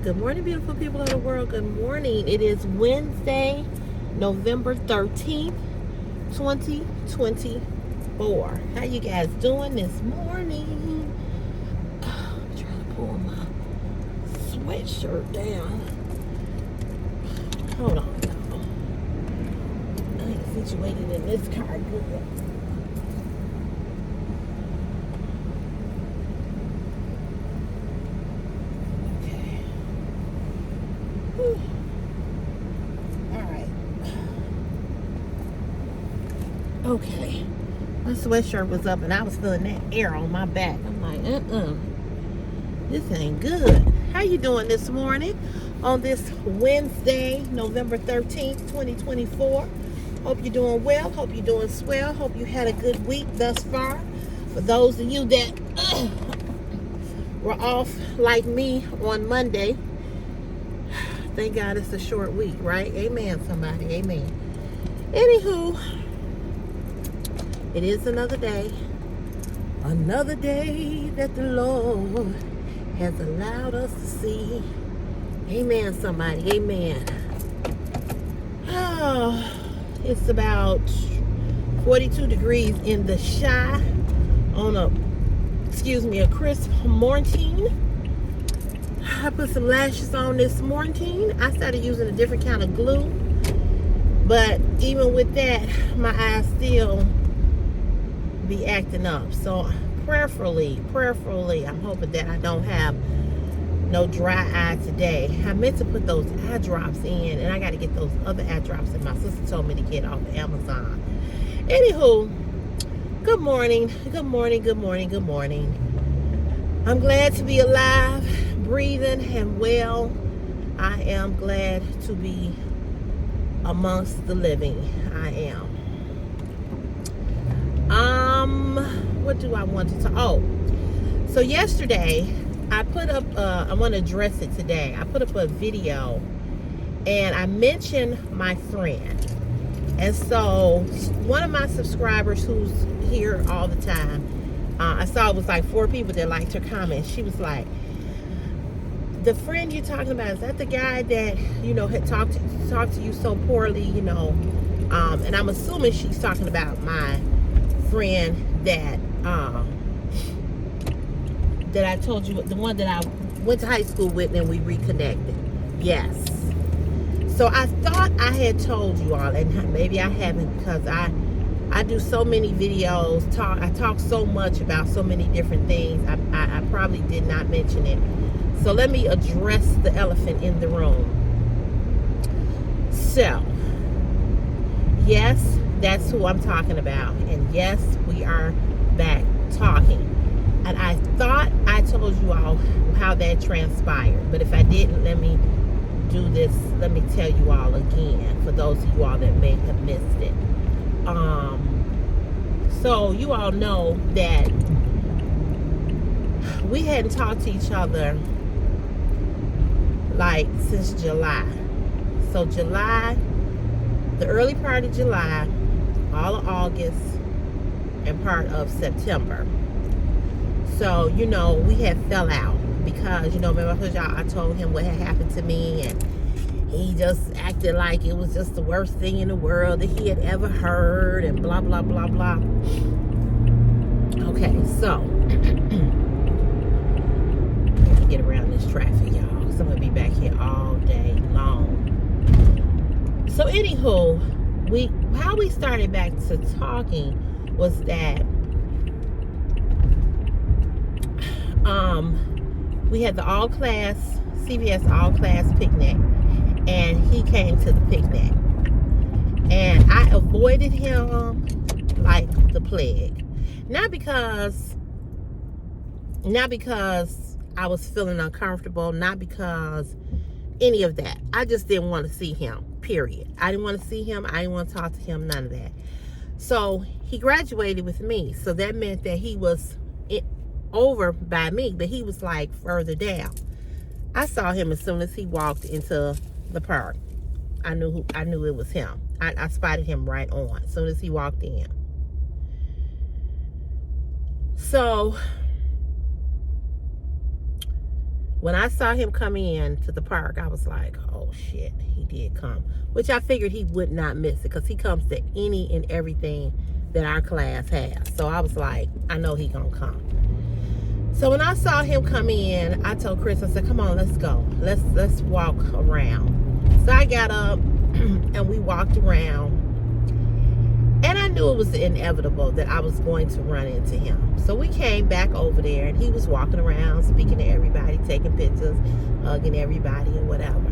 Good morning, beautiful people of the world. Good morning. It is Wednesday, November 13th, 2024. How you guys doing this morning? I'm trying to pull my sweatshirt down. Hold on, y'all. I ain't situated in this car good. Okay, my sweatshirt was up and I was feeling that air on my back. I'm like, this ain't good. How you doing this morning on this Wednesday, November 13th, 2024? Hope you're doing well. Hope you're doing swell. Hope you had a good week thus far. For those of you that were off like me on Monday, thank God it's a short week, right? Amen, somebody. Amen. Anywho, it is another day that the Lord has allowed us to see. Amen, somebody. Amen. Oh, it's about 42 degrees in the Chi on a crisp morning. I put some lashes on this morning. I started using a different kind of glue, but even with that, my eyes still be acting up. So prayerfully, I'm hoping that I don't have no dry eye today. I meant to put those eye drops in, and I got to get those other eye drops that my sister told me to get off of Amazon. Anywho, good morning. I'm glad to be alive, breathing, and well. I am glad to be amongst the living. I am. What do I want to talk? Oh, so yesterday I put up, I want to address it today. I put up a video and I mentioned my friend. And so one of my subscribers who's here all the time, I saw it was like 4 people that liked her comment. She was like, the friend you're talking about, is that the guy that, had talked to you so poorly, and I'm assuming she's talking about my friend that I told you, the one that I went to high school with and we reconnected. Yes. So I thought I had told you all, and maybe I haven't, because I do so many videos, I talk so much about so many different things. I probably did not mention it. So let me address the elephant in the room. So, yes, that's who I'm talking about. And yes, we are back talking. And I thought I told you all how that transpired. But if I didn't, let me do this. Let me tell you all again, for those of you all that may have missed it. So you all know that we hadn't talked to each other like since July. So July, the early part of July, all of August, and part of September. So, we had fell out because, remember I told him what had happened to me, and he just acted like it was just the worst thing in the world that he had ever heard, and blah, blah, blah, blah. Okay, so let me get around this traffic, y'all, because I'm going to be back here all day long. So, anywho, how we started back to talking was that we had the CVS all-class picnic, and he came to the picnic, and I avoided him like the plague. Not because I was feeling uncomfortable, not because any of that. I just didn't want to see him, period. I didn't want to see him. I didn't want to talk to him, none of that. So he graduated with me, so that meant that he was over by me, but he was like further down. I saw him as soon as he walked into the park. I knew it was him. I spotted him right on as soon as he walked in. So When I saw him come in to the park, I was like, oh shit, he did come. Which I figured he would not miss it because he comes to any and everything that our class has. So I was like, I know he gonna come. So when I saw him come in, I told Chris, I said, come on, let's go. Let's walk around. So I got up and we walked around. And I knew it was inevitable that I was going to run into him. So we came back over there and he was walking around, speaking to everybody, taking pictures, hugging everybody and whatever.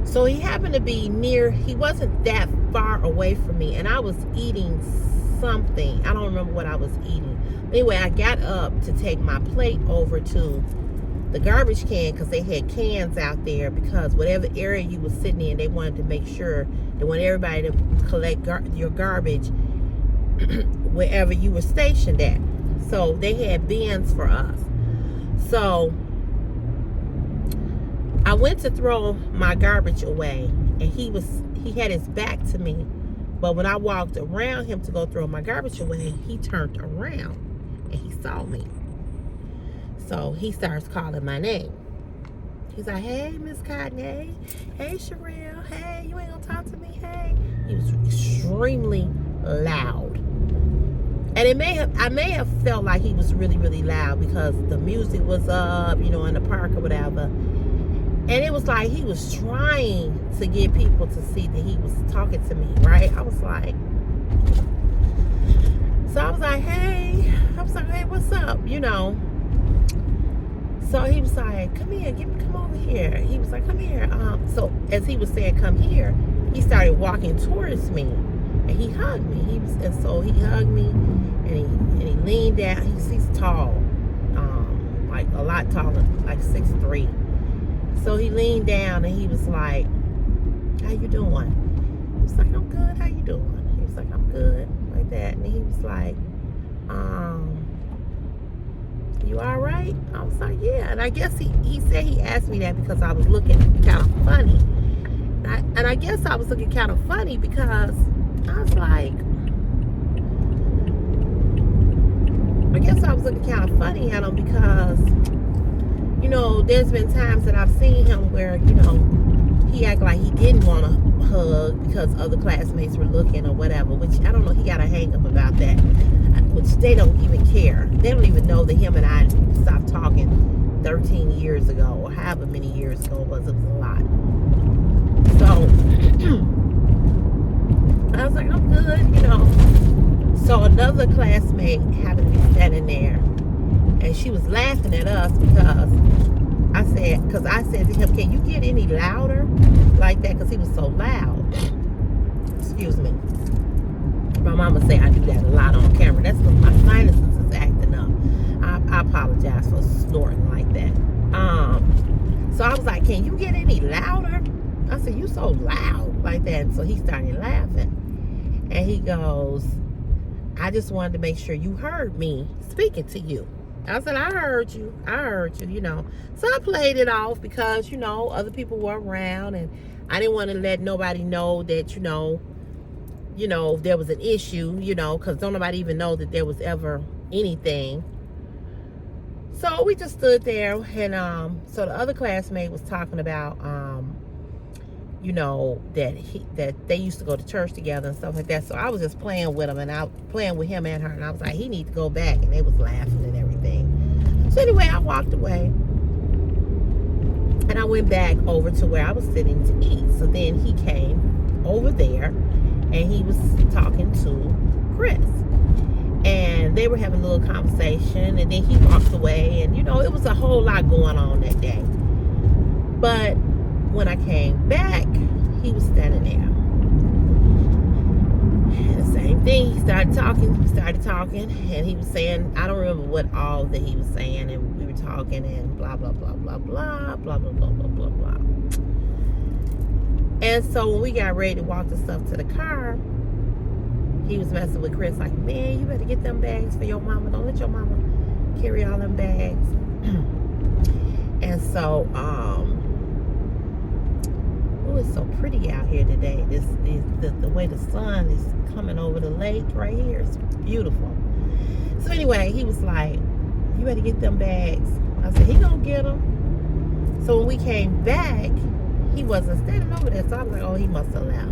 So he happened to be near, he wasn't that far away from me, and I was eating something. I don't remember what I was eating. Anyway, I got up to take my plate over to the garbage can because they had cans out there, because whatever area you were sitting in, they wanted to make sure they want everybody to collect your garbage wherever you were stationed at. So they had bins for us. So I went to throw my garbage away, and he had his back to me. But when I walked around him to go throw my garbage away, he turned around and he saw me. So he starts calling my name. He's like, hey, Miss Cotton, hey, Sherelle, hey, you ain't gonna talk to me, hey. He was extremely loud. And I may have felt like he was really, really loud because the music was up, in the park or whatever. And it was like he was trying to get people to see that he was talking to me, right? I was like, hey, what's up, So he was like, come here, come over here. He was like, come here. So as he was saying, come here, he started walking towards me, and he hugged me. So he hugged me, and he leaned down. He's tall, like a lot taller, like 6'3". So he leaned down, and he was like, how you doing? He was like, I'm good. How you doing? He was like, I'm good, like that. And he was like, you all right? I was like, yeah. And I guess he said he asked me that because I was looking kind of funny. And I guess I was looking kind of funny because I was like, kind of funny at him because, there's been times that I've seen him where, he acted like he didn't want to hug because other classmates were looking or whatever, which I don't know, he got a hang up about that, which they don't even care. They don't even know that him and I stopped talking 13 years ago, or however many years ago it was a lot. So I was like, I'm good, So another classmate happened to be standing there, and she was laughing at us because I said to him, can you get any louder like that? Because he was so loud. Excuse me. My mama say I do that a lot on camera. That's because my sinuses is acting up. I apologize for snorting like that. So I was like, can you get any louder? I said, you so loud like that. And so he started laughing. And he goes, I just wanted to make sure you heard me speaking to you. I said, I heard you, So I played it off because, other people were around, and I didn't want to let nobody know that, there was an issue, because don't nobody even know that there was ever anything. So we just stood there, and so the other classmate was talking about, that they used to go to church together and stuff like that. So I was just playing with him, and I was playing with him and her, and I was like, he needs to go back, and they was laughing and everything. So anyway, I walked away, and I went back over to where I was sitting to eat. So then he came over there, and he was talking to Chris, and they were having a little conversation, and then he walked away, and it was a whole lot going on that day. But when I came back, he was standing there. And the same thing, he started talking, and he was saying, I don't remember what all that he was saying, and we were talking, and blah, blah, blah, blah, blah, blah, blah, blah, blah, blah, blah. And so when we got ready to walk the stuff to the car, he was messing with Chris, like, man, you better get them bags for your mama. Don't let your mama carry all them bags. And so, it's so pretty out here today. The way the sun is coming over the lake right here, it's beautiful. So anyway, he was like, you better get them bags. I said, he gonna get them. So when we came back, he wasn't standing over there. So I was like, oh, he must have left.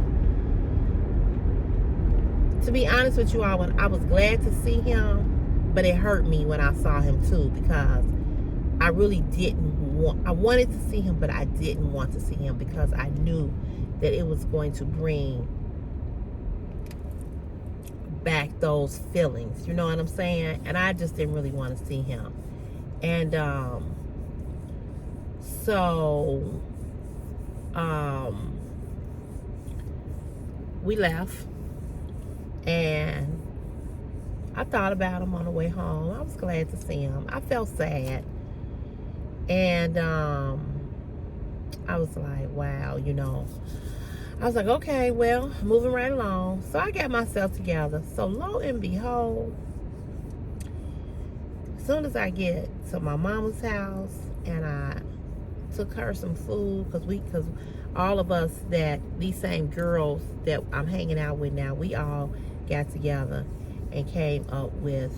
To be honest with you all, when I was glad to see him, but it hurt me when I saw him too, because I really I wanted to see him, but I didn't want to see him because I knew that it was going to bring back those feelings. You know what I'm saying? And I just didn't really want to see him. And so we left, and I thought about him on the way home. I was glad to see him. I felt sad. And I was like, wow, you know. I was like, okay, well, moving right along. So I got myself together. So lo and behold, as soon as I get to my mama's house and I took her some food, because all of us, these same girls that I'm hanging out with now, we all got together and came up with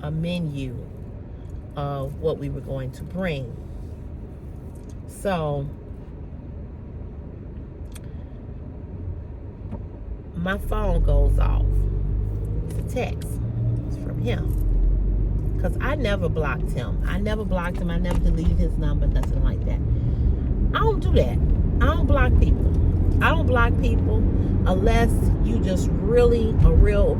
a menu of what we were going to bring. So my phone goes off. It's a text. It's from him. Because I never blocked him. I never deleted his number, nothing like that. I don't do that. I don't block people. I don't block people unless you just really a real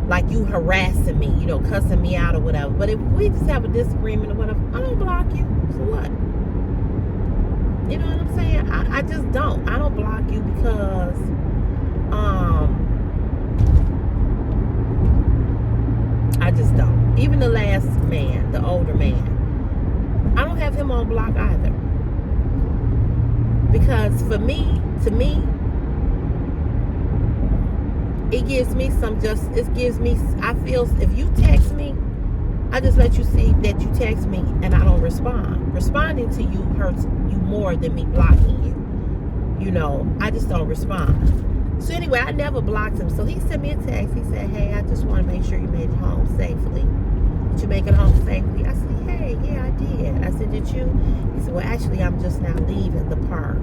like you harassing me, you know, cussing me out or whatever. But if we just have a disagreement or whatever, I don't block you. So what? You know what I'm saying? I just don't. I don't block you because I just don't. Even the last man, the older man, I don't have him on block either. Because to me, it gives me I feel if you text me, I just let you see that you text me and I don't respond. Responding to you hurts you more than me blocking you. You know, I just don't respond. So anyway, I never blocked him. So he sent me a text. He said, hey, I just want to make sure you made it home safely. Did you make it home safely? I said, hey, yeah, I did. I said, did you? He said, well, actually, I'm just now leaving the park.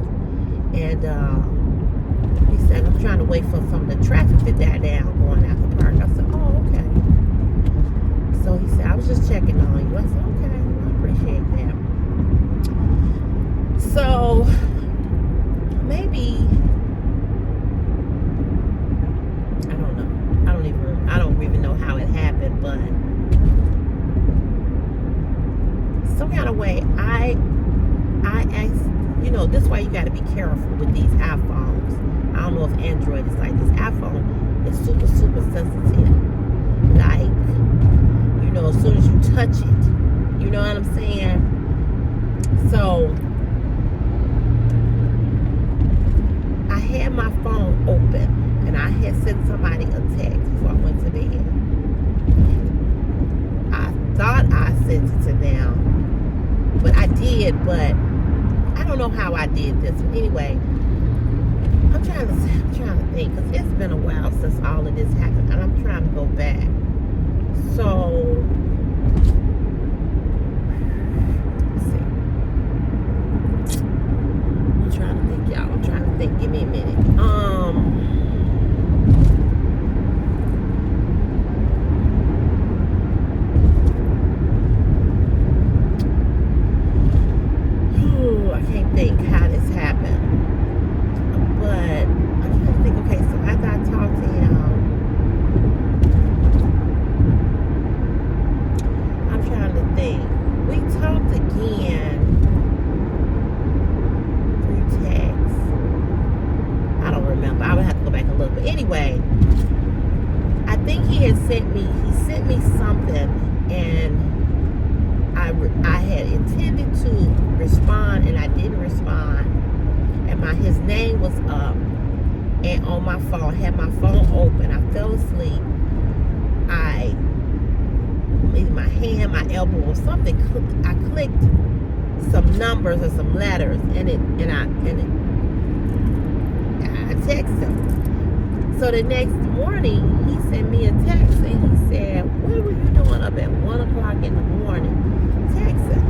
And he said, I'm trying to wait for some of the traffic to die down going out the park. I said, oh, okay. So he said, I was just checking on you. I said, okay, well, I appreciate that. So maybe, I don't even know how it happened, but some kind of way I asked, you know, this is why you got to be careful with these iPhones. I don't know if Android is like this. iPhone is super sensitive. Like, you know, as soon as you touch it, you know what I'm saying? So I had my phone open and I had sent somebody a text before I went to bed. I thought I sent it to them, but I did, but I don't know how I did this. But anyway, I'm trying to think, because it's been a while since all of this happened, and I'm trying to go back. So, let's see. I'm trying to think, y'all. I'm trying to think. Give me a minute. I can't think how this happened. But I'm trying to think, okay, so after I talked to him, I'm trying to think. We talked again through text. I don't remember. I would have to go back and look. But anyway, I think he sent me something, and I had intended to respond and I didn't respond, and his name was up, and on my phone, I had my phone open. I fell asleep. Either my hand, my elbow, or something. I clicked some numbers or some letters, and I texted him. So the next morning, he sent me a text and he said, what were you doing up at 1 o'clock in the morning texting?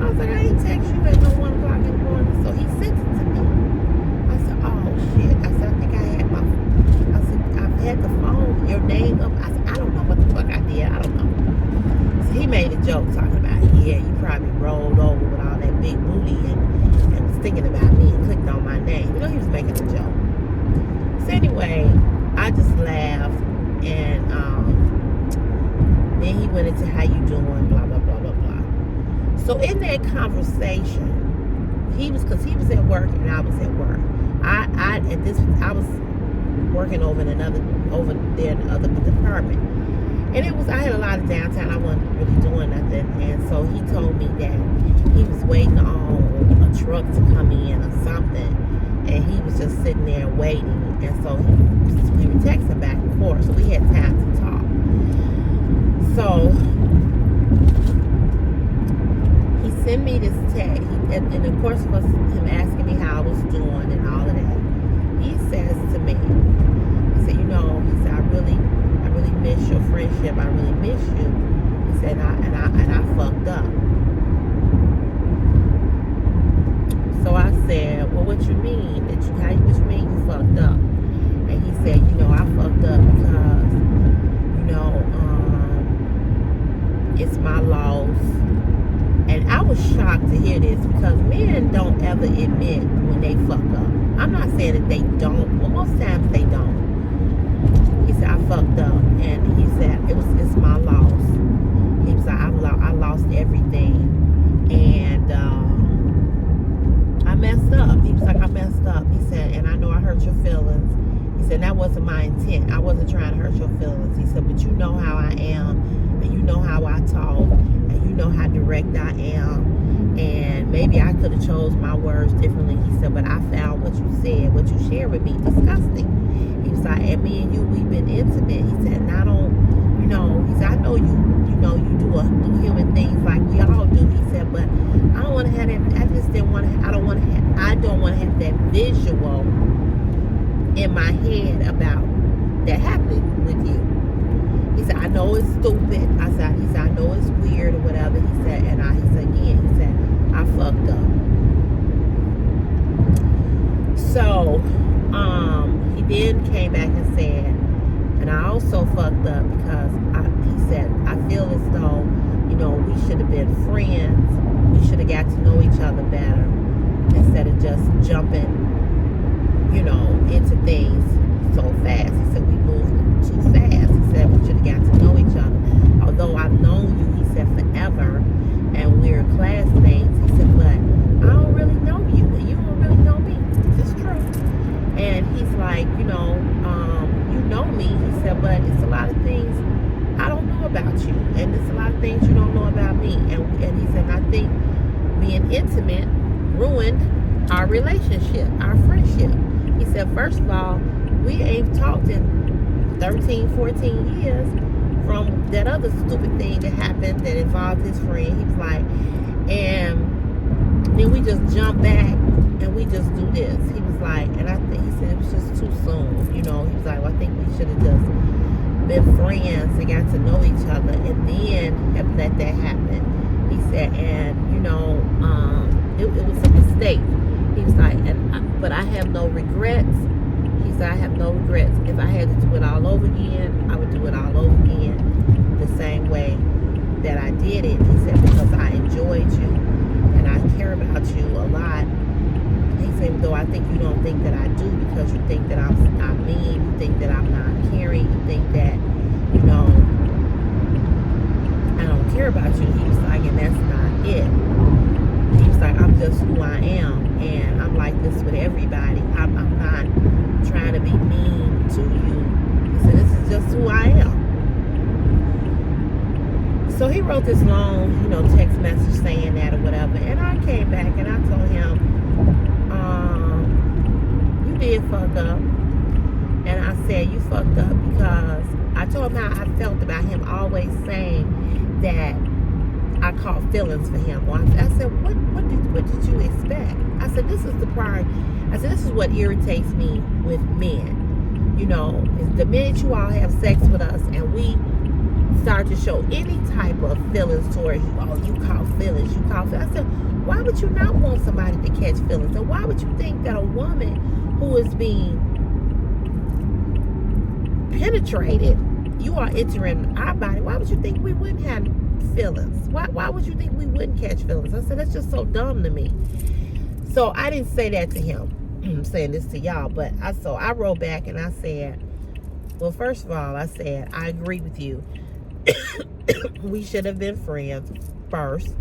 I was like, I ain't text you at no 1 o'clock in the morning. So he sent it to me. I said, oh shit. I said, I think I said, I've had the phone, your name up. I said, I don't know what the fuck I did. I don't know. So he made a joke talking about, yeah, you probably rolled over with all that big booty and was thinking about me and clicked on my name. You know, he was making a joke. So anyway, I just laughed, and then he went into how you doing, blah, blah, blah, blah, blah. So in that conversation, because he was at work and I was at work. I was working over there in the other department. And I had a lot of downtime. I wasn't really doing nothing. And so he told me that he was waiting on a truck to come in or something. And he was just sitting there waiting. And so we were texting back and forth. So we had time to talk. So he sent me this text. And of course, was him asking me how I was doing and all of that. He says to me, he said, he said, I really miss your friendship. I really miss you. He said, and I fucked up. So I said, well, what you mean? What you mean you fucked up? And he said, I fucked up because, it's my loss. And I was shocked to hear this because men don't ever admit when they fuck up. I'm not saying that they don't, but most times they don't. He said, I fucked up. And he said, it's my loss. He was like, I lost everything. And I messed up. He was like, I messed up. He said, and I know I hurt your feelings. He said, that wasn't my intent. I wasn't trying to hurt your feelings. He said, but you know how I am. And you know how I talk. And you know how direct I am. And maybe I could have chose my words differently. He said, but I found what you said, what you shared with me, disgusting. He was like, and me and you, we've been intimate. He said, and I don't, he said, I know you do human things like we all do. He said, but I don't want to have that. I just didn't want to. I don't want to have that visual in my head about that happening with you. He said, I know it's stupid. He said, I know it's weird or whatever. He said, and he said, I fucked up. So, he then came back and said, and I also fucked up because he said, I feel as though, we should have been friends. We should have got to know each other better instead of just jumping, into things so fast. He said, we moved too fast. He said, we should have got to know each other. Although I've known you, he said, forever, and we're classmates. He said, but I don't really know you, and you don't really know me. It's true. And he's like, you know me. He said, but it's a lot of things I don't know about you, and it's a lot of things you don't know about me. And he said, I think being intimate ruined our relationship, our friendship. He said, first of all, we ain't talked in 13, 14 years from that other stupid thing that happened that involved his friend. He was like, and then we just jump back and we just do this. He was like, and I think he said it was just too soon. He was like, well, I think we should have just been friends and got to know each other and then have let that happen. He said, and it was a mistake. He was like, but I have no regrets. He said, I have no regrets. If I had to do it all over again, I would do it all over again the same way that I did it. He said, because I enjoyed you and I care about you a lot. He said, though I think you don't think that I do because you think that I'm mean, you think that I'm not caring, you think that, I don't care about you. He was like, and that's not it. He was like, I'm just who I am, and I'm like this with everybody. I'm not trying to be mean to you. He said, this is just who I am. So he wrote this long, text message saying that or whatever, and I came back and I told him, you did fuck up. And I said, you fucked up because I told him how I felt about him always saying that I caught feelings for him. Well, I said, what did you expect? I said, this is the part. I said, this is what irritates me with men. you know, is the minute you all have sex with us and we start to show any type of feelings towards you, oh, you caught feelings, you caught feelings. I said, why would you not want somebody to catch feelings? And why would you think that a woman who is being penetrated, you are entering our body, why would you think we wouldn't have feelings? Why would you think we wouldn't catch feelings? I said, that's just so dumb to me. So I didn't say that to him. I'm saying this to y'all, but I wrote back and I said, well, first of all, I said, I agree with you. We should have been friends first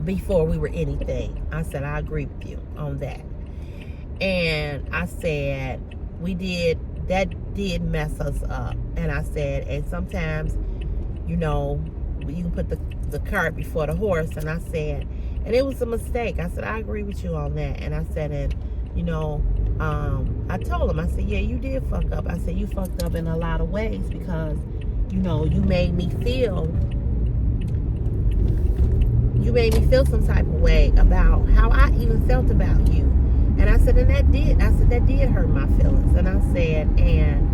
before we were anything. I said, I agree with you on that. And I said, that did mess us up. And I said, and sometimes, you know, you can put the cart before the horse. And I said, and it was a mistake. I said, I agree with you on that. And I said, and, you know, I told him, I said, yeah, you did fuck up. I said, you fucked up in a lot of ways because, you know, you made me feel some type of way about how I even felt about you. And I said, and that did hurt my feelings. And I said, and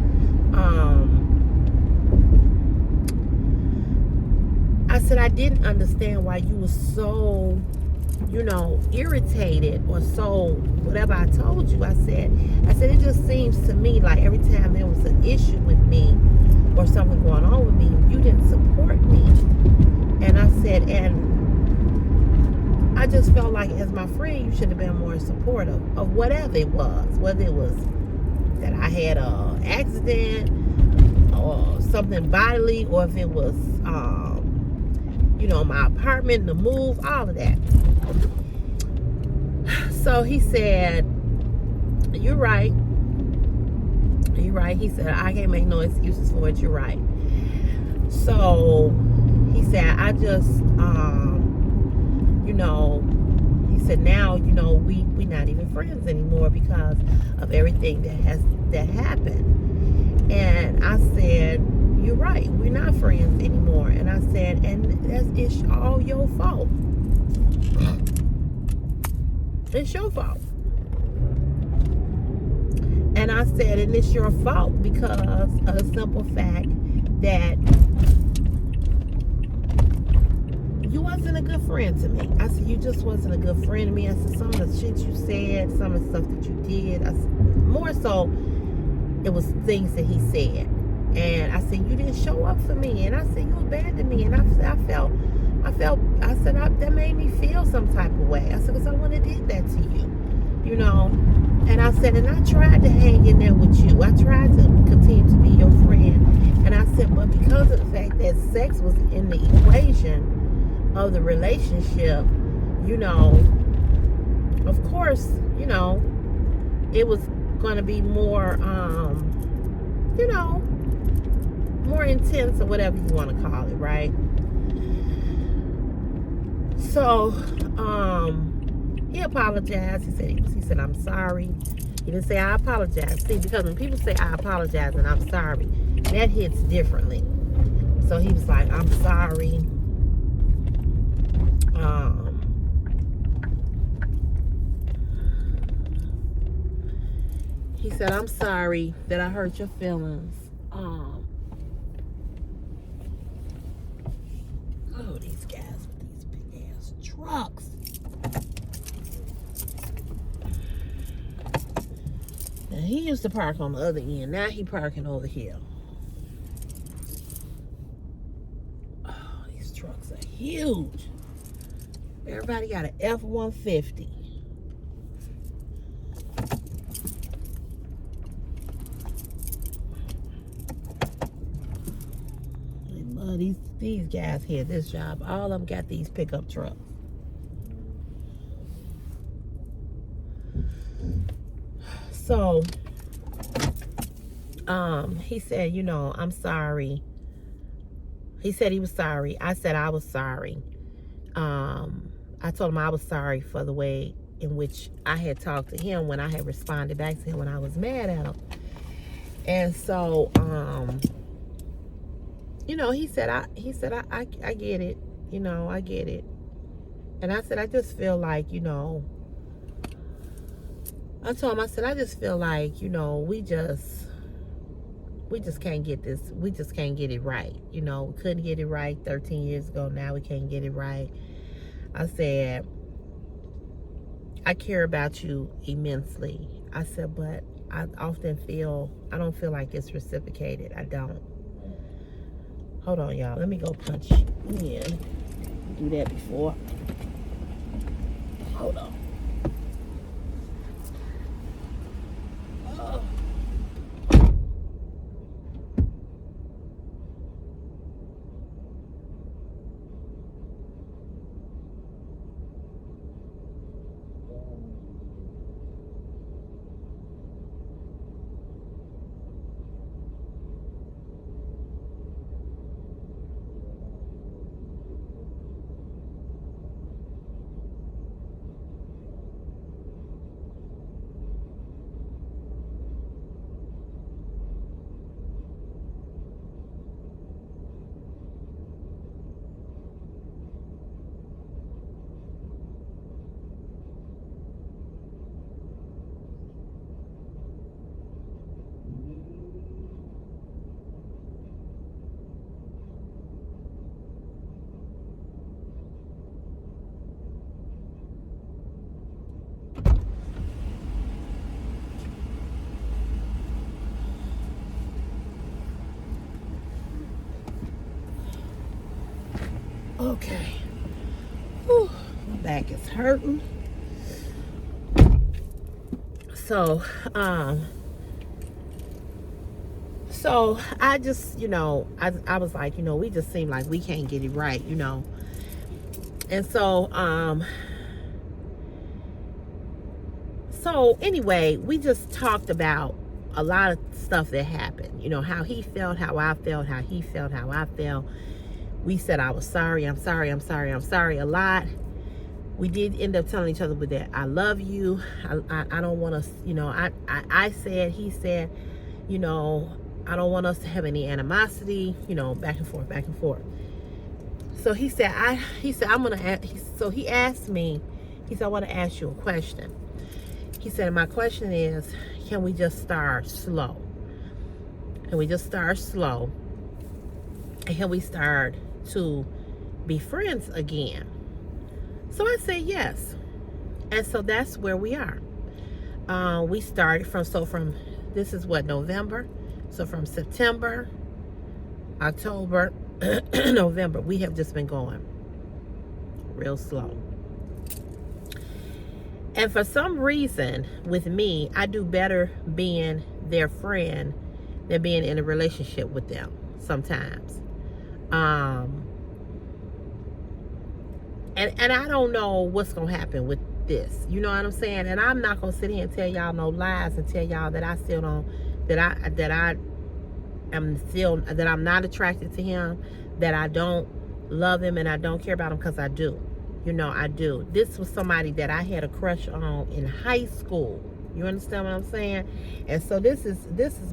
I said, I didn't understand why you were so, you know, irritated or so whatever I told you. I said, it just seems to me like every time there was an issue with me or something going on with me, you didn't support me. And I said, and I just felt like as my friend, you should have been more supportive of whatever it was, whether it was that I had an accident or something bodily, or if it was, you know, my apartment, the move, all of that. So he said, you're right. You're right. He said, I can't make no excuses for it. You're right. So he said, I just, you know, he said, now, you know, we're not even friends anymore because of everything that happened. And I said, you're right, we're not friends anymore. And I said, and it's all your fault. It's your fault. And I said, and it's your fault because of the simple fact that you wasn't a good friend to me. I said, you just wasn't a good friend to me. I said, some of the shit you said, some of the stuff that you did, more so, it was things that he said. And I said, you didn't show up for me. And I said, you abandoned me. And I said, that made me feel some type of way. I said, because I wouldn't have did that to you, you know. And I said, and I tried to hang in there with you. I tried to continue to be your friend. And I said, but because of the fact that sex was in the equation of the relationship, you know, of course, you know, it was going to be more, you know, more intense or whatever you want to call it, right? So, he apologized. He said, I'm sorry. He didn't say I apologize. See, because when people say I apologize and I'm sorry, that hits differently. So he was like, I'm sorry. He said, I'm sorry that I hurt your feelings. Oh, these guys with these big ass trucks. Now, he used to park on the other end. Now he parking over here. Oh, these trucks are huge. Everybody got an F-150. These guys here, this job, all of them got these pickup trucks. So, he said, you know, I'm sorry. He said he was sorry. I said I was sorry. I told him I was sorry for the way in which I had talked to him when I had responded back to him when I was mad at him. And so, you know, he said, I get it. You know, I get it. And I said, I just feel like, you know, I told him, I said, I just feel like, we just can't get this. We just can't get it right. We couldn't get it right 13 years ago. Now we can't get it right. I said, I care about you immensely. I said, but I don't feel like it's reciprocated. I don't. Hold on, y'all. Let me go punch in. Do that before. Hold on. Oh. Okay. Whew. My back is hurting. So I just, I was like, we just seem like we can't get it right, And so anyway, we just talked about a lot of stuff that happened, how he felt, how I felt, how he felt, how I felt. We said, I was sorry, I'm sorry a lot. We did end up telling each other with that, I love you. I don't want us, I said, he said, I don't want us to have any animosity, back and forth. So he said, I'm going to ask, so he asked me, he said, I want to ask you a question. He said, my question is, can we just start slow? Can we just start slow? And can we start to be friends again? So I said yes. And so that's where we are. We started from this is what, November? So from September, October, November, we have just been going real slow. And for some reason, with me, I do better being their friend than being in a relationship with them sometimes. And I don't know what's going to happen with this. You know what I'm saying? And I'm not going to sit here and tell y'all no lies and tell y'all that I still don't, that I'm not attracted to him, that I don't love him and I don't care about him, because I do. I do. This was somebody that I had a crush on in high school. You understand what I'm saying? And so this has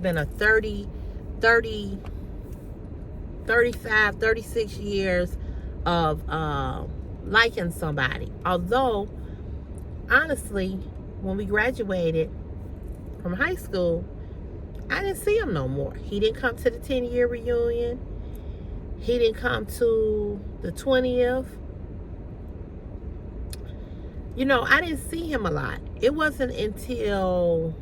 been a 35, 36 years of liking somebody. Although, honestly, when we graduated from high school, I didn't see him no more. He didn't come to the 10-year reunion. He didn't come to the 20th. I didn't see him a lot. It wasn't until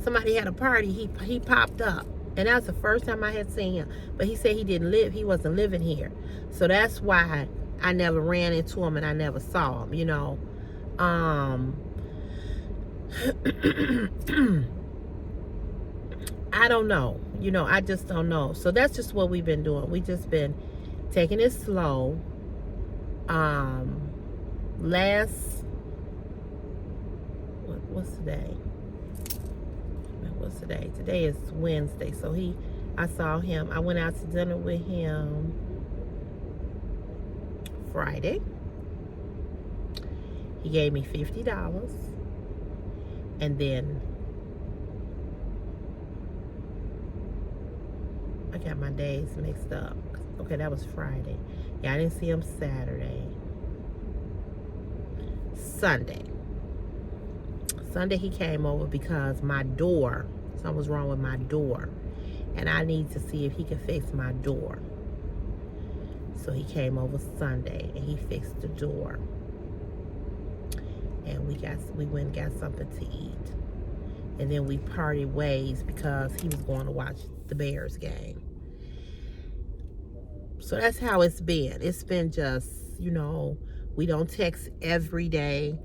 somebody had a party, he popped up. And that was the first time I had seen him. But he said he wasn't living here. So that's why I never ran into him and I never saw him, I don't know. I just don't know. So that's just what we've been doing. We just been taking it slow. What's today? What's today? Today is Wednesday. So I saw him. I went out to dinner with him Friday. He gave me $50. And then I got my days mixed up. Okay, that was Friday. Yeah, I didn't see him Saturday. Sunday. Sunday he came over because my door, something was wrong with my door, and I need to see if he could fix my door. So he came over Sunday and he fixed the door, and we went and got something to eat, and then we parted ways because he was going to watch the Bears game. So that's how it's been. It's been just, we don't text every day.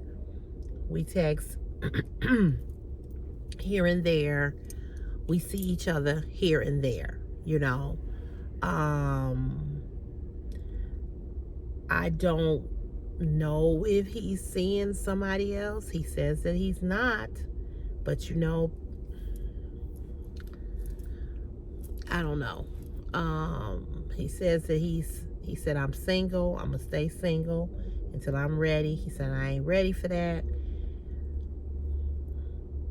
We text here and there. We see each other here and there, I don't know if he's seeing somebody else. He says that he's not, but I don't know. He says that he said, I'm single. I'm gonna stay single until I'm ready. He said, I ain't ready for that.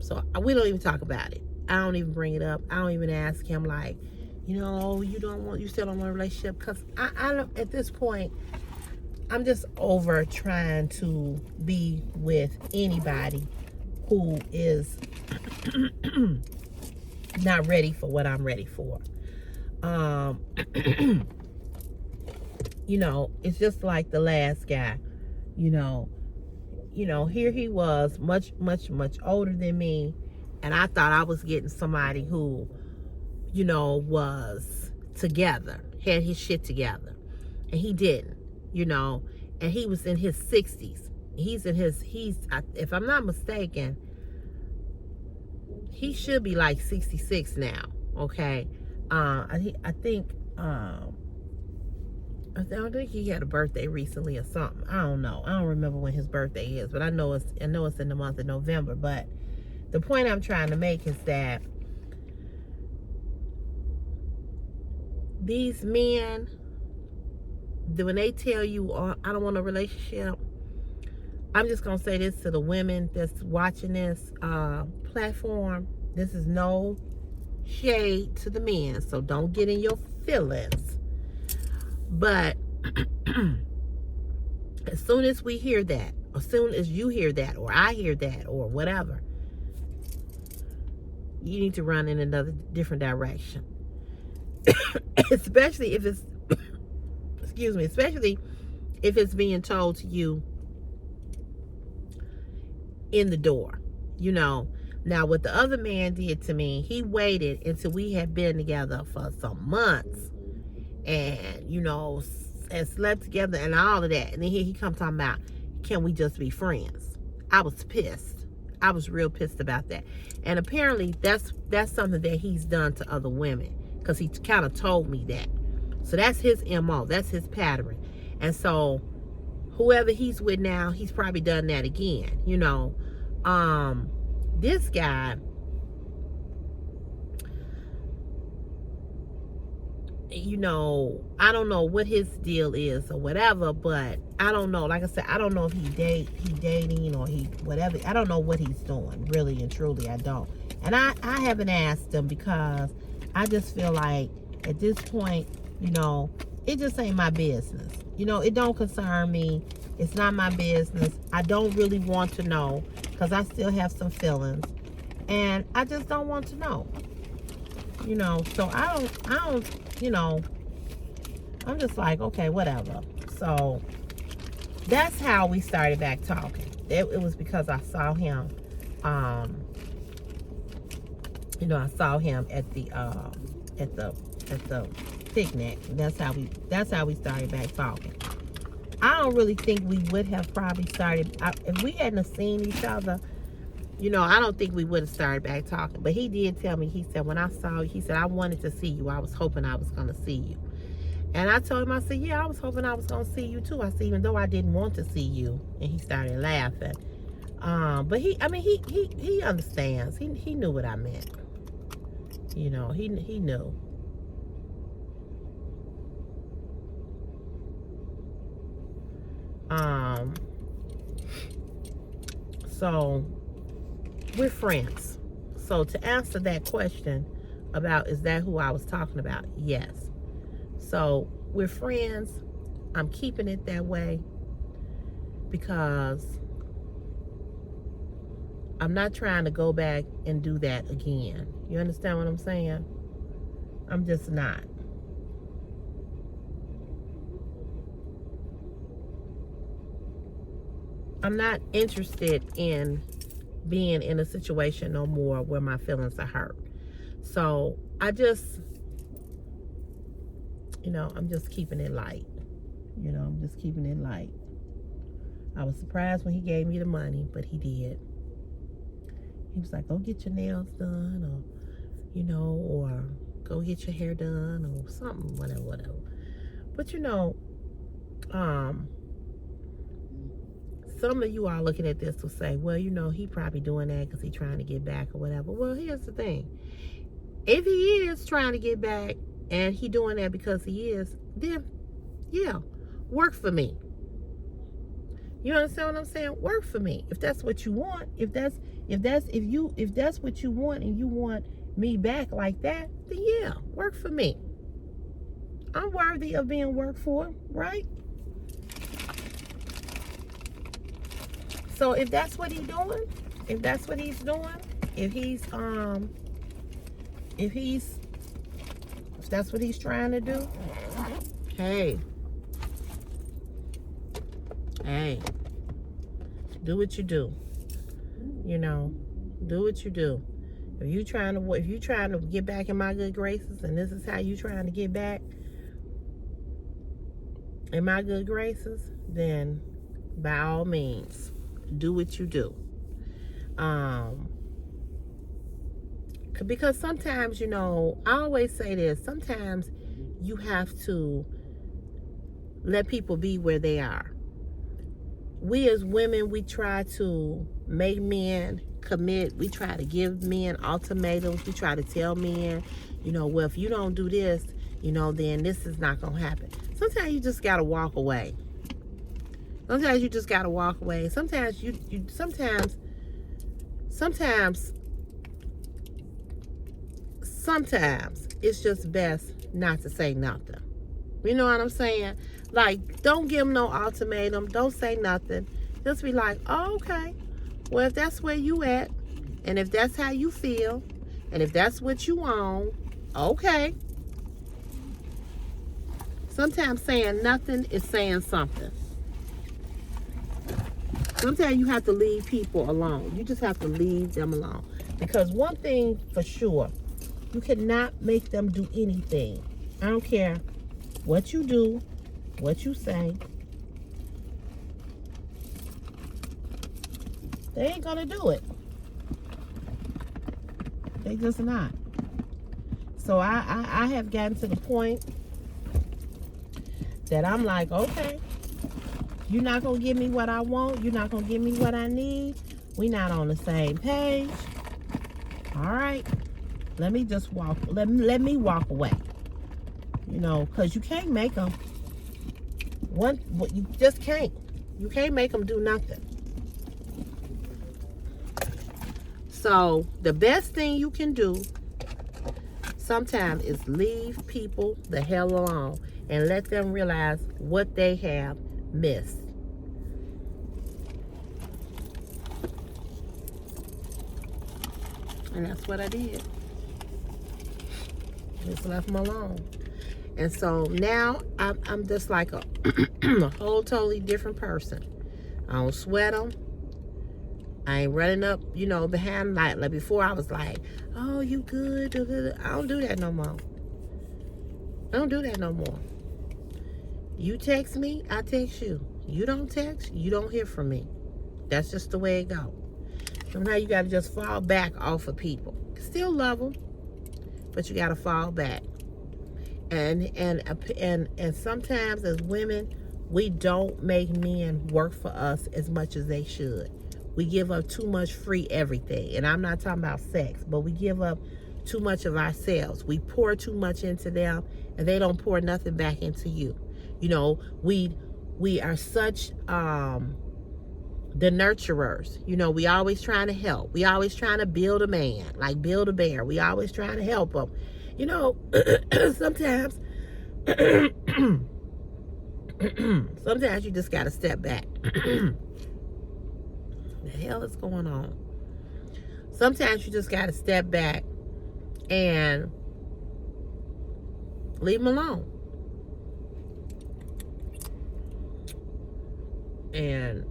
So we don't even talk about it. I don't even bring it up. I don't even ask him like, you still don't want a relationship, because I don't, at this point, I'm just over trying to be with anybody who is not ready for what I'm ready for. It's just like the last guy, here he was much, much, much older than me. And I thought I was getting somebody who, was together, had his shit together. And he didn't, and he was in his 60s. If I'm not mistaken, he should be like 66 now, okay? I think he had a birthday recently or something. I don't know. I don't remember when his birthday is, but I know it's in the month of November. But the point I'm trying to make is that these men, when they tell you, I don't want a relationship, I'm just going to say this to the women that's watching this platform. This is no shade to the men, so don't get in your feelings. But as soon as we hear that, as soon as you hear that, or I hear that, or whatever, you need to run in another different direction. Especially if it's especially if it's being told to you in the door. Now what the other man did to me, he waited until we had been together for some months and and slept together and all of that, and then here he come talking about, can we just be friends? I was pissed. I was real pissed about that. And apparently that's something that he's done to other women, because he kind of told me that. So that's his MO. That's his pattern. And so whoever he's with now, he's probably done that again. This guy, I don't know what his deal is or whatever, but I don't know. Like I said, I don't know if he dating or he whatever. I don't know what he's doing, really and truly. I don't. And I haven't asked him, because I just feel like at this point, it just ain't my business. It don't concern me. It's not my business. I don't really want to know, because I still have some feelings, and I just don't want to know. So I don't, I'm just like, okay, whatever. So that's how we started back talking. It was because I saw him, I saw him at the picnic. That's how we started back talking. I don't really think we would have probably started, if we hadn't seen each other, I don't think we would have started back talking. But he did tell me, he said, when I saw you, he said, I wanted to see you. I was hoping I was going to see you. And I told him, I said, yeah, I was hoping I was going to see you too. I said, even though I didn't want to see you. And he started laughing. But he understands. He knew what I meant. He knew. So we're friends. So to answer that question about, is that who I was talking about? Yes. So we're friends. I'm keeping it that way because I'm not trying to go back and do that again. You understand what I'm saying? I'm just not. I'm not interested in being in a situation no more where my feelings are hurt. So I just, I'm just keeping it light. I'm just keeping it light. I was surprised when he gave me the money, but he did. He was like, go get your nails done, or go get your hair done, or something, whatever. But some of you all looking at this will say, well, he probably doing that because he's trying to get back or whatever. Well, here's the thing. If he is trying to get back and he doing that because he is, then yeah, work for me. You understand what I'm saying? Work for me. If that's what you want, if that's what you want and you want me back like that, then yeah, work for me. I'm worthy of being worked for, right? So if that's what he's doing, if that's what he's trying to do, hey, do what you do. Do what you do. If you trying to get back in my good graces, and this is how you trying to get back in my good graces, then by all means, do what you do. Because sometimes, I always say this, sometimes you have to let people be where they are. We as women, we try to make men commit. We try to give men ultimatums. We try to tell men, well, if you don't do this, then this is not going to happen. Sometimes you just got to walk away. Sometimes sometimes it's just best not to say nothing. You know what I'm saying? Like, don't give them no ultimatum. Don't say nothing. Just be like, oh, okay. Well, if that's where you at, and if that's how you feel, and if that's what you want, okay. Sometimes saying nothing is saying something. Sometimes you have to leave people alone. You just have to leave them alone. Because one thing for sure, you cannot make them do anything. I don't care what you do, what you say. They ain't gonna do it. They just not. So I have gotten to the point that I'm like, okay, you're not gonna give me what I want. You're not gonna give me what I need. We not on the same page. All right, let me just walk. Let me walk away. Because you can't make them. You just can't. You can't make them do nothing. So the best thing you can do sometimes is leave people the hell alone and let them realize what they have missed. And that's what I did. Just left them alone. And so now I'm just like a whole totally different person. I don't sweat them. I ain't running up, behind like before. I was like, oh, you good? I don't do that no more. You text me, I text you. You don't text, you don't hear from me. That's just the way it goes. Sometimes you got to just fall back off of people. Still love them, but you got to fall back. And sometimes as women, we don't make men work for us as much as they should. We give up too much free everything. And I'm not talking about sex, but we give up too much of ourselves. We pour too much into them, and they don't pour nothing back into you. We are such the nurturers. We always trying to help. We always trying to build a man, like build a bear. We always trying to help them. Sometimes sometimes you just got to step back. The hell is going on? Sometimes you just got to step back and leave them alone. And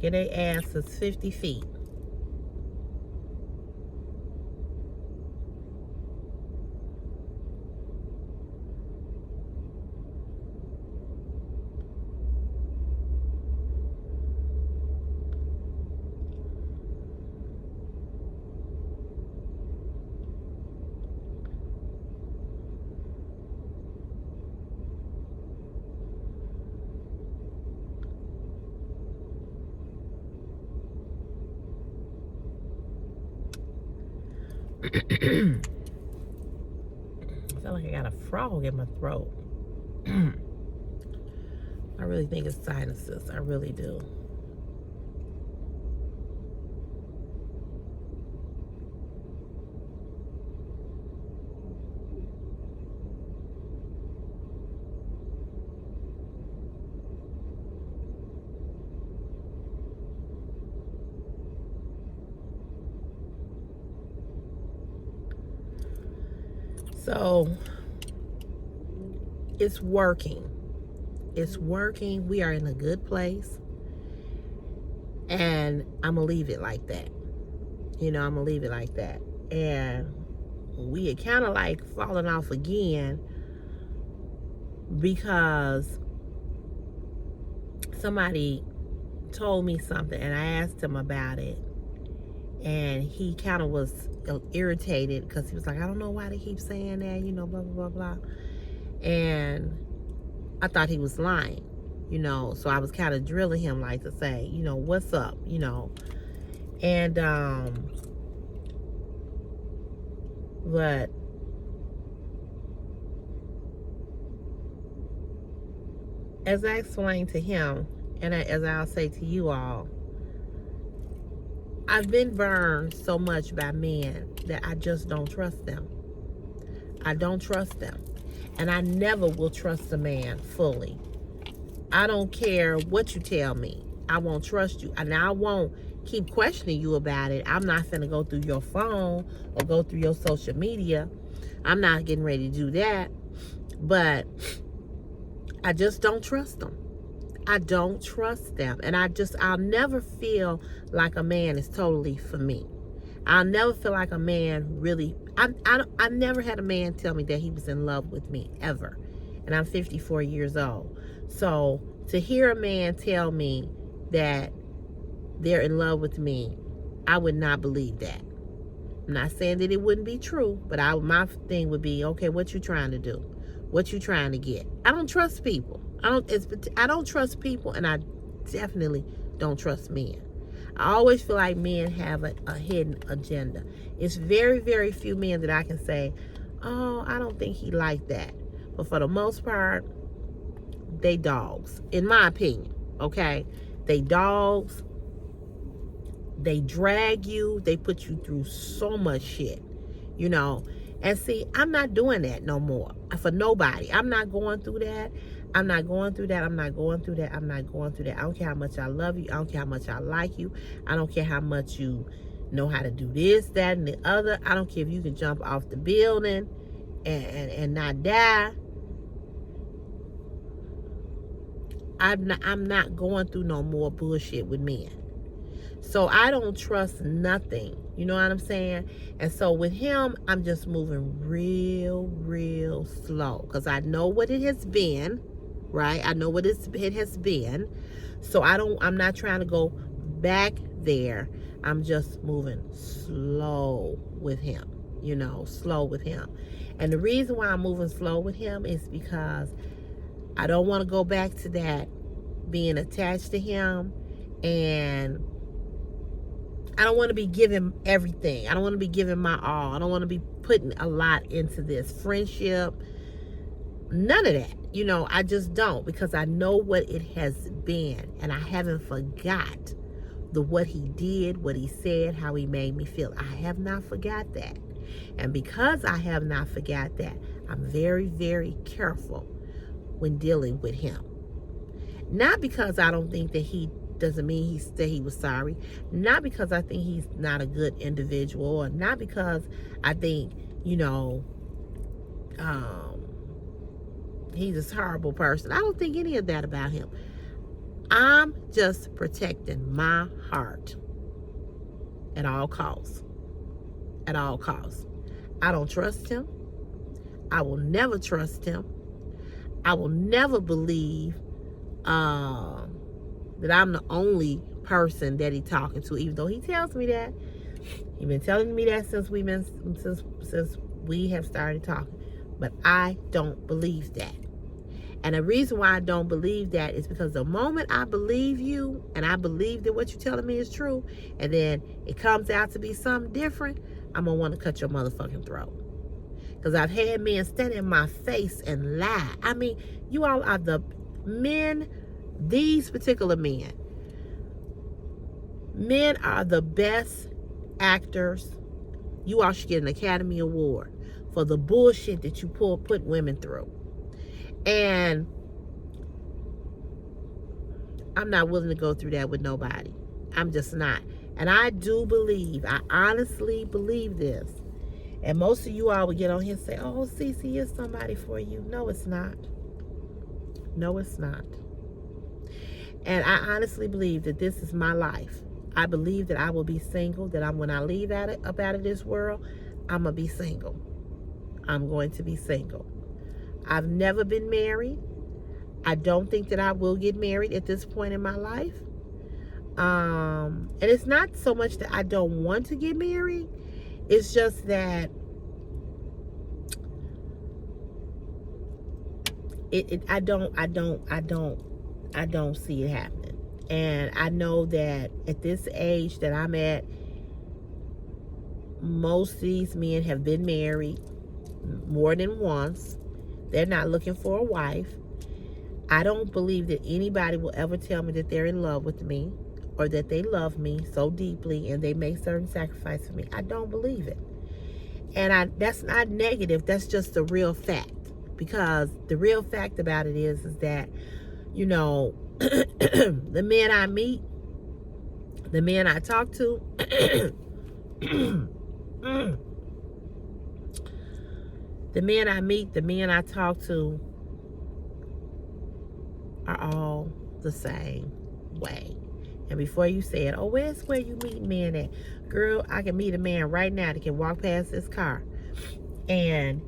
get their asses 50 feet. I feel like I got a frog in my throat. I really think it's sinuses. I really do. So it's working. It's working. We are in a good place. And I'm going to leave it like that. I'm going to leave it like that. And we are kind of like falling off again because somebody told me something and I asked him about it. And he kind of was irritated because he was like, I don't know why they keep saying that, blah, blah, blah, blah. And I thought he was lying, so I was kind of drilling him like to say, what's up, and, but as I explained to him, and as I'll say to you all, I've been burned so much by men that I just don't trust them. I don't trust them. And I never will trust a man fully. I don't care what you tell me. I won't trust you. And I won't keep questioning you about it. I'm not finna go through your phone or go through your social media. I'm not getting ready to do that. But I just don't trust them. I don't trust them. And I'll never feel like a man is totally for me. I'll never feel like a man really, I never had a man tell me that he was in love with me, ever. And I'm 54 years old. So to hear a man tell me that they're in love with me, I would not believe that. I'm not saying that it wouldn't be true, but my thing would be, okay, what you trying to do? What you trying to get? I don't trust people. I don't trust people, and I definitely don't trust men. I always feel like men have a hidden agenda. It's very, very few men that I can say, oh, I don't think he like that. But for the most part, they dogs, in my opinion, okay? They dogs. They drag you. They put you through so much shit, And see, I'm not doing that no more for nobody. I'm not going through that. I'm not going through that. I'm not going through that. I'm not going through that. I don't care how much I love you. I don't care how much I like you. I don't care how much you know how to do this, that, and the other. I don't care if you can jump off the building and not die. I'm not going through no more bullshit with men. So I don't trust nothing. You know what I'm saying? And so with him, I'm just moving real, real slow. Because I know what it has been, right? I know what it has been. So I'm not trying to go back there. I'm just moving slow with him. Slow with him. And the reason why I'm moving slow with him is because I don't want to go back to that being attached to him, and I don't want to be giving everything. I don't want to be giving my all. I don't want to be putting a lot into this friendship. None of that. I just don't, because I know what it has been, and I haven't forgot what he did, what he said, how he made me feel. I have not forgot that. And because I have not forgot that, I'm very, very careful when dealing with him. Not because I don't think that he doesn't mean that he was sorry. Not because I think he's not a good individual, or not because I think, he's a horrible person. I don't think any of that about him. I'm just protecting my heart at all costs. At all costs. I don't trust him. I will never trust him. I will never believe that I'm the only person that he's talking to, even though he tells me that. He's been telling me that since we have started talking. But I don't believe that. And the reason why I don't believe that is because the moment I believe you, and I believe that what you're telling me is true, and then it comes out to be something different, I'm going to want to cut your motherfucking throat. Because I've had men stand in my face and lie. I mean, you all are the men, these particular men. Men are the best actors. You all should get an Academy Award for the bullshit that you put women through. And I'm not willing to go through that with nobody. I'm just not. And I do believe, I honestly believe this. And most of you all would get on here and say, oh, Cece is somebody for you. No, it's not. No, it's not. And I honestly believe that this is my life. I believe that I will be single, that when I leave up out of this world, I'm going to be single. I'm going to be single. I've never been married. I don't think that I will get married at this point in my life. And it's not so much that I don't want to get married. It's just that I don't see it happening. And I know that at this age that I'm at, most of these men have been married more than once. They're not looking for a wife. I don't believe that anybody will ever tell me that they're in love with me, or that they love me so deeply and they make certain sacrifices for me. I don't believe it. And that's not negative. That's just the real fact. Because the real fact about it is that, the men I meet, the men I talk to, the men I meet, the men I talk to are all the same way. And before you say it, oh, where's where you meet men at? Girl, I can meet a man right now that can walk past this car and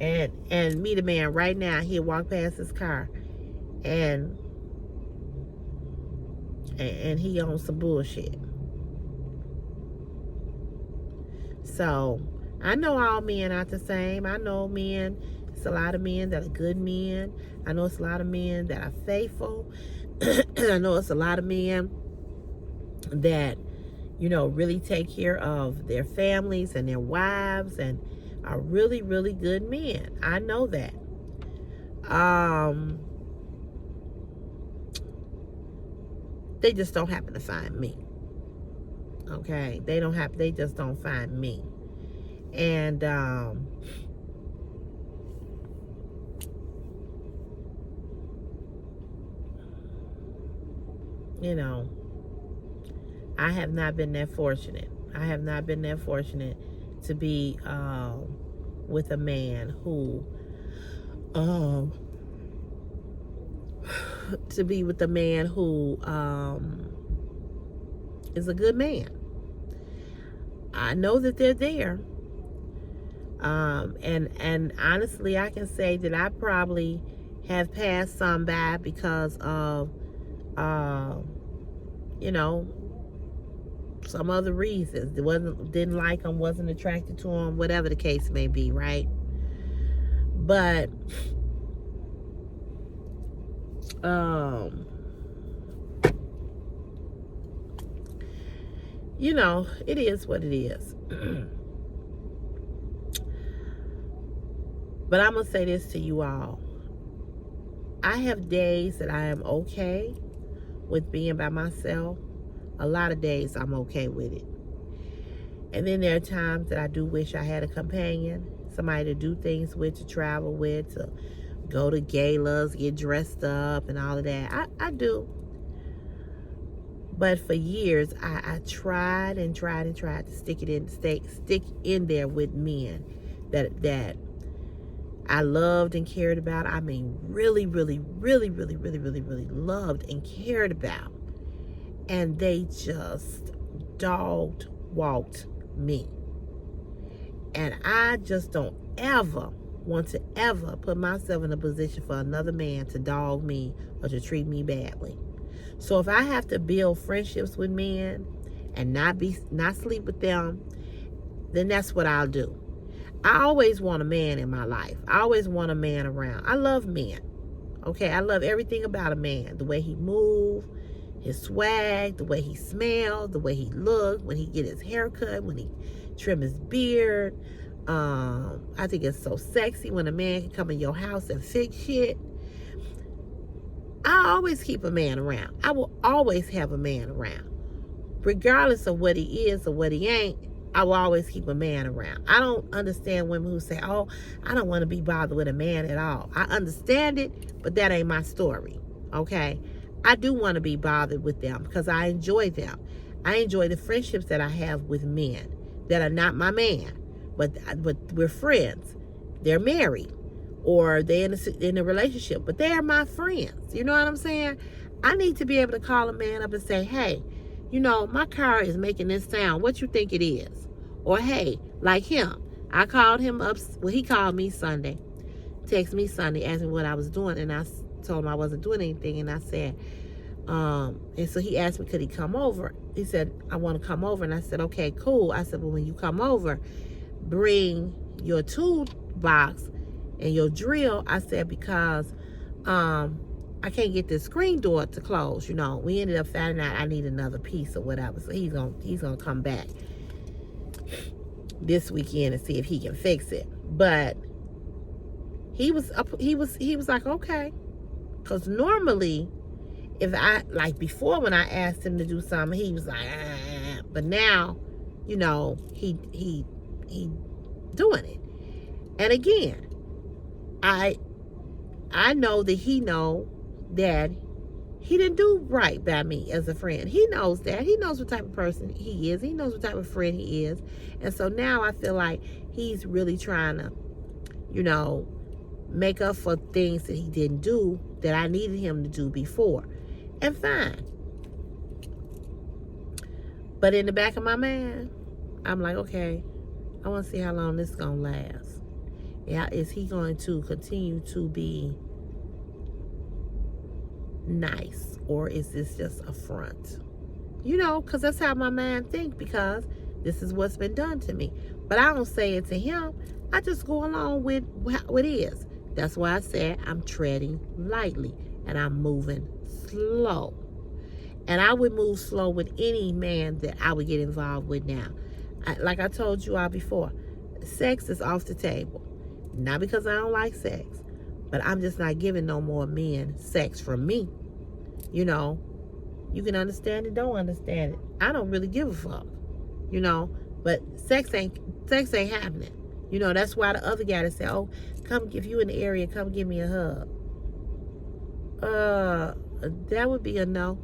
meet a man right now. He'll walk past his car and he owns some bullshit. So I know all men aren't the same. I know men, it's a lot of men that are good men. I know it's a lot of men that are faithful. I know it's a lot of men that, really take care of their families and their wives and are really, really good men. I know that. They just don't happen to find me. Okay? They just don't find me. And I have not been that fortunate. I have not been that fortunate to be with a man who is a good man. I know that they're there. And honestly, I can say that I probably have passed some by because of some other reasons. Didn't like them, wasn't attracted to them, whatever the case may be, right? But it is what it is. But I'm gonna say this to you all. I have days that I am okay with being by myself. A lot of days I'm okay with it. And then there are times that I do wish I had a companion. somebody to do things with, to travel with, to go to galas, get dressed up and all of that. I do. But for years, I tried and tried and tried to stick in there with men that I loved and cared about. I mean, really, really, really, really, really, really, really loved and cared about. And they just dogged walked me. And I just don't ever want to ever put myself in a position for another man to dog me or to treat me badly. So if I have to build friendships with men and not sleep with them, then that's what I'll do. I always want a man in my life. I always want a man around. I love men. Okay, I love everything about a man. The way he moves, his swag, the way he smells, the way he looks, when he get his hair cut, when he trim his beard. I think it's so sexy when a man can come in your house and fix shit. I always keep a man around. I will always have a man around. Regardless of what he is or what he ain't, I will always keep a man around. I don't understand women who say, oh, I don't want to be bothered with a man at all. I understand it, but that ain't my story, okay? I do want to be bothered with them because I enjoy them. I enjoy the friendships that I have with men that are not my man, but we're friends. They're married or they're in a relationship, but they are my friends. You know what I'm saying? I need to be able to call a man up and say, hey, you know, my car is making this sound. What you think it is? Or, hey, like him. I called him up. Well, he called me Sunday. Texted me Sunday, asked me what I was doing. And I told him I wasn't doing anything. And I said, and so he asked me, could he come over? He said, I want to come over. And I said, okay, cool. I said, well, when you come over, bring your toolbox and your drill. I said, because I can't get this screen door to close. You know, we ended up finding out I need another piece or whatever. So he's gonna come back this weekend and see if he can fix it. But he was like, okay, because normally if I, like before when I asked him to do something, he was like, ah. But now, you know, he doing it. And again, I know that he know that he didn't do right by me as a friend. He knows that. He knows what type of person he is. He knows what type of friend he is. And so now I feel like he's really trying to, you know, make up for things that he didn't do that I needed him to do before. And fine. But in the back of my mind, I'm like, okay, I want to see how long this is going to last. Yeah, is he going to continue to be nice, or is this just a front? You know, because that's how my mind thinks, because this is what's been done to me. But I don't say it to him. I just go along with what it is. That's why I said I'm treading lightly and I'm moving slow. And I would move slow with any man that I would get involved with now. Like I told you all before, sex is off the table. Not because I don't like sex, but I'm just not giving no more men sex from me. You know, you can understand it, don't understand it. I don't really give a fuck, you know, but sex ain't happening. You know, that's why the other guy that said, oh, come, if you in the area, come give me a hug. That would be a no.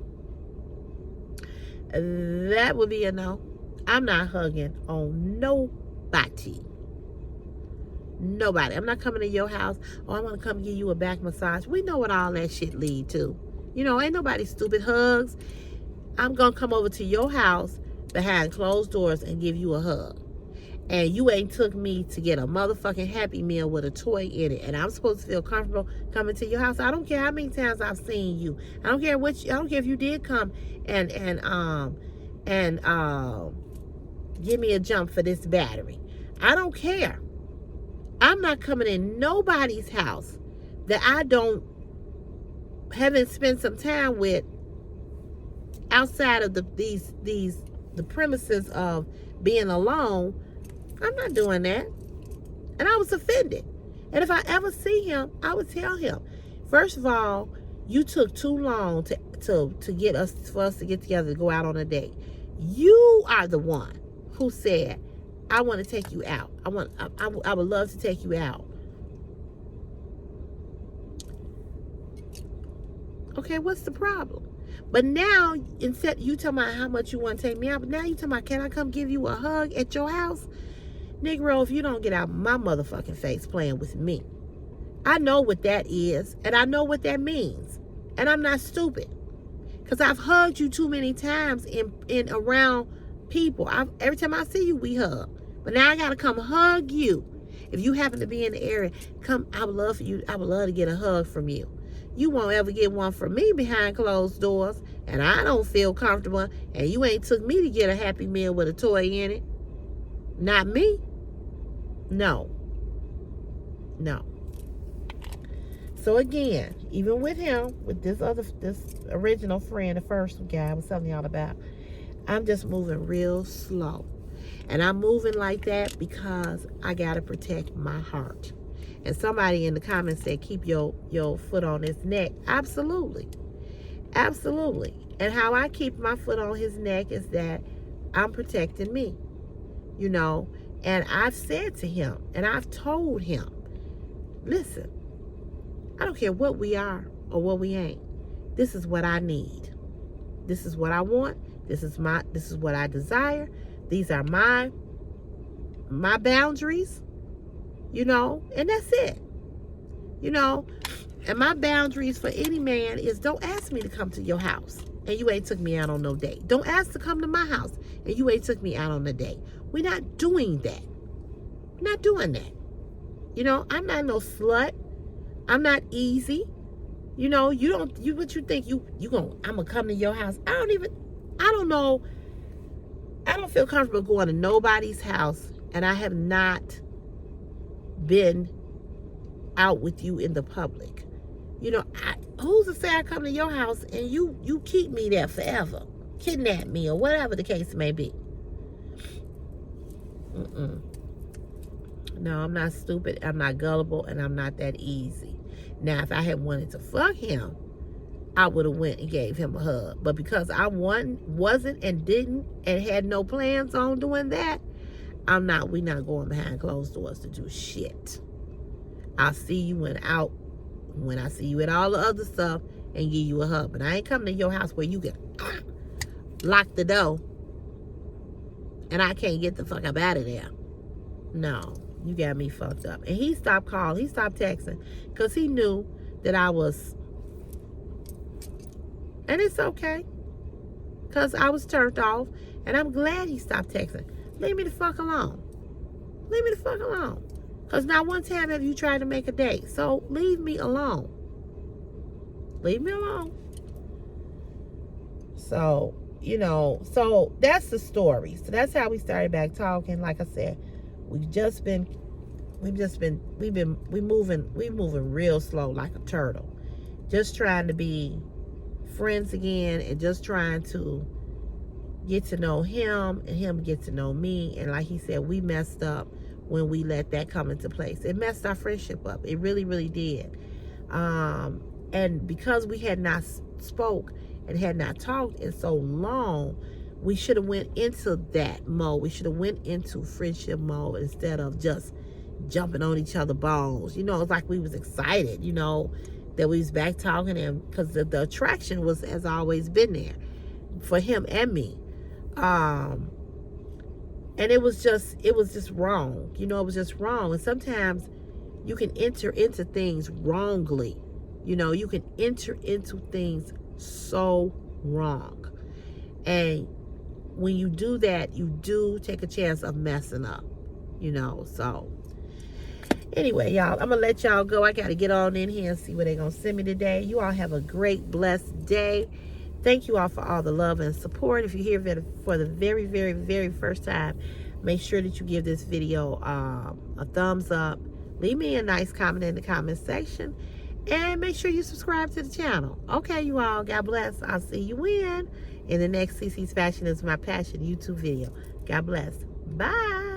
That would be a no. I'm not hugging on nobody. Nobody. I'm not coming to your house. Oh, I want to come give you a back massage. We know what all that shit lead to. You know, ain't nobody stupid hugs. I'm going to come over to your house behind closed doors and give you a hug. And you ain't took me to get a motherfucking Happy Meal with a toy in it. And I'm supposed to feel comfortable coming to your house. I don't care how many times I've seen you. I don't care I don't care if you did come and give me a jump for this battery. I don't care. I'm not coming in nobody's house that I haven't spent some time with outside of the premises of being alone. I'm not doing that. And I was offended. And if I ever see him, I would tell him, first of all, you took too long for us to get together to go out on a date. You are the one who said, I want to take you out. I would love to take you out. Okay, what's the problem? But now, instead you talking about how much you want to take me out, but now you talking about, can I come give you a hug at your house? Negro, if you don't get out my motherfucking face playing with me. I know what that is, and I know what that means. And I'm not stupid. Because I've hugged you too many times in around people. Every time I see you, we hug. But now I got to come hug you. If you happen to be in the area, come, I would love to get a hug from you. You won't ever get one from me behind closed doors, and I don't feel comfortable, and you ain't took me to get a Happy Meal with a toy in it. Not me. No. No. So again, even with him, with this original friend, the first guy I was telling y'all about, I'm just moving real slow. And I'm moving like that because I got to protect my heart. And somebody in the comments said, keep your foot on his neck. Absolutely. Absolutely. And how I keep my foot on his neck is that I'm protecting me. You know, and I've said to him, and I've told him, listen, I don't care what we are or what we ain't. This is what I need. This is what I want. This is what I desire. These are my boundaries, you know, and that's it. You know, and my boundaries for any man is, don't ask me to come to your house and you ain't took me out on no date. Don't ask to come to my house and you ain't took me out on a date. We're not doing that. We're not doing that. You know, I'm not no slut. I'm not easy. You know, what you think I'm gonna come to your house. I don't know. I don't feel comfortable going to nobody's house, and I have not been out with you in the public. You know, who's to say I come to your house and you keep me there forever, kidnap me or whatever the case may be. No, I'm not stupid. I'm not gullible, and I'm not that easy. Now, if I had wanted to fuck him, I would have went and gave him a hug. But because I wasn't and didn't and had no plans on doing that, we're not going behind closed doors to do shit. I'll see you when I see you at all the other stuff and give you a hug. But I ain't coming to your house where you can lock the door and I can't get the fuck up out of there. No, you got me fucked up. And he stopped calling, he stopped texting, because he knew that I was, and it's okay, because I was turned off, and I'm glad he stopped texting. Leave me the fuck alone. Leave me the fuck alone. Because not one time have you tried to make a date. So leave me alone. Leave me alone. So, you know, so that's the story. So that's how we started back talking. Like I said, we moving real slow like a turtle. Just trying to be friends again and just trying to get to know him and him get to know me. And like he said, we messed up when we let that come into place. It messed our friendship up. It really, really did. And because we had not spoke and had not talked in so long, we should have went into that mode. We should have went into friendship mode instead of just jumping on each other's bones. You know, it's like we was excited, you know, that we was back talking, and because the attraction has always been there for him and me. And it was just wrong. You know, it was just wrong. And sometimes you can enter into things wrongly. You know, you can enter into things so wrong. And when you do that, you do take a chance of messing up, you know. So anyway, y'all, I'm going to let y'all go. I got to get on in here and see what they're going to send me today. You all have a great, blessed day. Thank you all for all the love and support. If you're here for the very, very, very first time, make sure that you give this video a thumbs up. Leave me a nice comment in the comment section. And make sure you subscribe to the channel. Okay, you all. God bless. I'll see you in the next CC's Fashion is My Passion YouTube video. God bless. Bye.